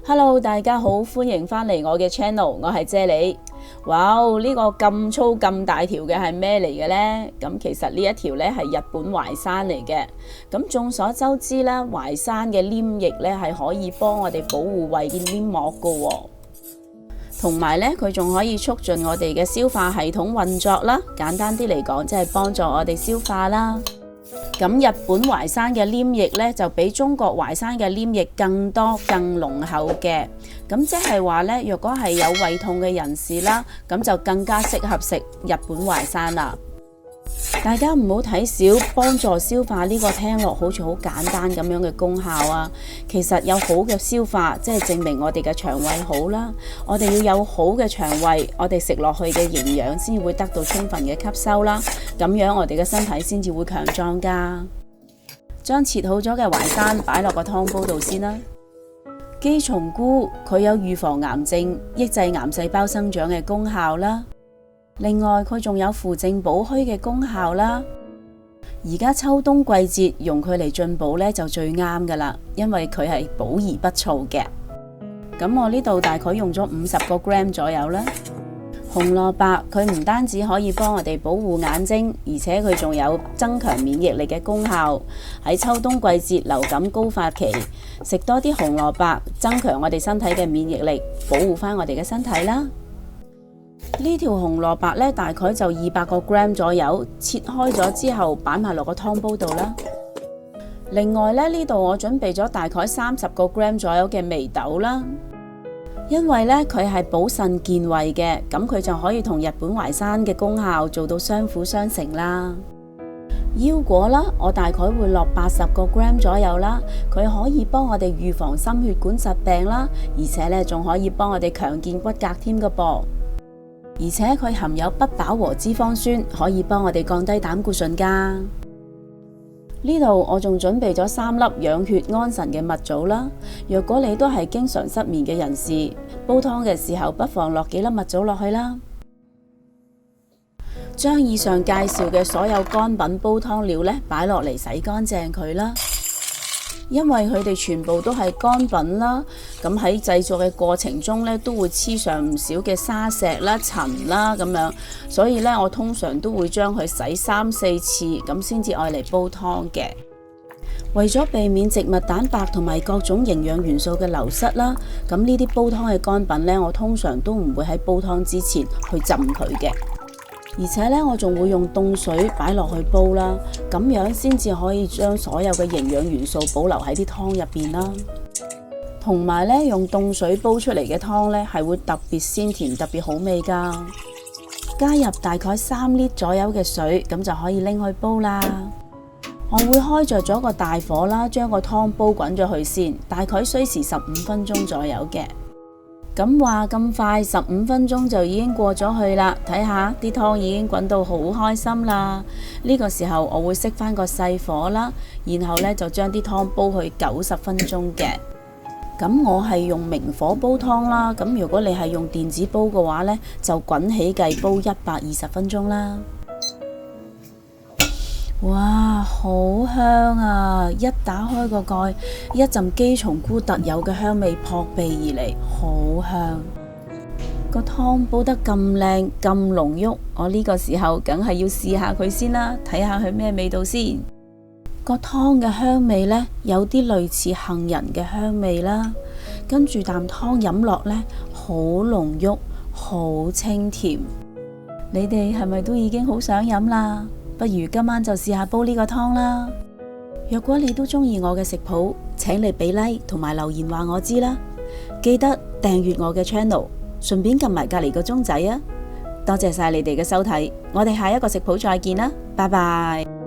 Hello， 大家好，歡迎返嚟我嘅 channel， 我係啫喱。哇，呢個咁粗咁大條嘅係咩嚟嘅呢？咁其實呢一條呢係日本淮山嚟嘅。咁眾所周知啦，淮山嘅黏液呢係可以幫我哋保護胃嘅黏膜噶喎。同埋呢，佢仲可以促進我哋嘅消化系統運作啦。簡單啲嚟講，即係幫助我哋消化啦。咁日本淮山嘅黏液呢，就比中國淮山嘅黏液更多、更濃厚嘅。咁即係話呢，若果係有胃痛嘅人士啦，咁就更加適合食日本淮山啦。大家唔好睇小幫助消化呢個聽落好似好簡單咁樣嘅功效啊！其實有好嘅消化，即係證明我哋嘅腸胃好啦。我哋要有好嘅腸胃，我哋食落去嘅營養先會得到充分嘅吸收啦。咁樣我哋嘅身體先至會強壯噶。將切好咗嘅淮山擺落個湯煲度先啦。姬松菇佢有預防癌症、抑制癌細胞生長嘅功效啦。另外佢仲有扶正補虛嘅功效啦。而家秋冬季節用佢嚟進補呢就最啱噶啦，因為佢係補而不燥嘅。咁我呢度大概用咗50個 gram 左右啦。紅蘿蔔佢唔單止可以幫我哋保護眼睛，而且佢仲有增強免疫力嘅功效。喺秋冬季節流感高發期，食多啲紅蘿蔔，增強我哋身體嘅免疫力，保護翻我哋嘅身體啦。呢條紅蘿蔔呢，大概就200個 gram 左右，切開咗之後擺埋落個湯煲度啦。另外呢度我準備咗大概30個 gram 左右嘅眉豆啦，因為呢佢係補腎健胃嘅，咁佢就可以同日本淮山嘅功效做到相輔相成啦。腰果啦，我大概會落80個 gram 左右啦，佢可以幫我哋預防心血管疾病啦，而且呢仲可以幫我哋強健骨骼添㗎噃。而且佢含有不飽和脂肪酸，可以幫我哋降低膽固醇噶。呢度我仲準備咗3粒養血安神嘅蜜棗啦。若果你都係經常失眠嘅人士，煲湯嘅時候不妨落幾粒蜜棗落去啦。將以上介紹嘅所有乾品煲湯料呢擺落嚟洗乾淨佢啦。因為佢哋全部都係乾品啦，咁喺製作嘅過程中呢，都會黐上唔少嘅沙石啦、塵啦咁樣，所以呢，我通常都會將佢洗3-4次，咁先至愛嚟煲湯嘅。為咗避免植物蛋白同埋各種營養元素嘅流失啦，咁呢啲煲湯嘅乾品呢，我通常都唔會喺煲湯之前去浸佢嘅。而且呢，我仲會用凍水擺落去煲啦，咁樣先至可以將所有嘅營養元素保留喺啲湯入邊啦。同埋呢，用凍水煲出嚟嘅湯呢，係會特別鮮甜、特別好味噶。加入大概3 lit 左右嘅水，咁就可以拎去煲啦。我會開着咗個大火啦，將個湯煲滾咗去先，大概需時15分鐘左右嘅。咁話咁快15分鐘就已經過咗去啦，睇下啲湯已經滾到好開心啦。呢個時候我會熄翻個細火啦，然後呢就將啲湯煲去90分鐘嘅。咁我係用明火煲湯啦，咁如果你係用電子煲嘅話呢，就滾起計煲120分鐘啦。哇，好香啊！一打開個蓋，一陣姬松菇特有嘅香味撲鼻而嚟，好香。個湯煲得咁靚咁濃郁，我呢個時候梗係要試下佢先啦，睇下佢咩味道先。個湯嘅香味呢，有啲類似杏仁嘅香味啦，跟住啖湯飲落呢，好濃郁，好清甜。你哋係咪都已經好想飲啦？不如今晚就試下煲呢個湯啦。若果你都中意我嘅食譜，請你俾 like 同埋留言話我知啦。記得訂閱我嘅 channel， 順便撳埋隔籬個鐘仔啊！多謝晒你哋嘅收睇，我哋下一個食譜再見啦，拜拜。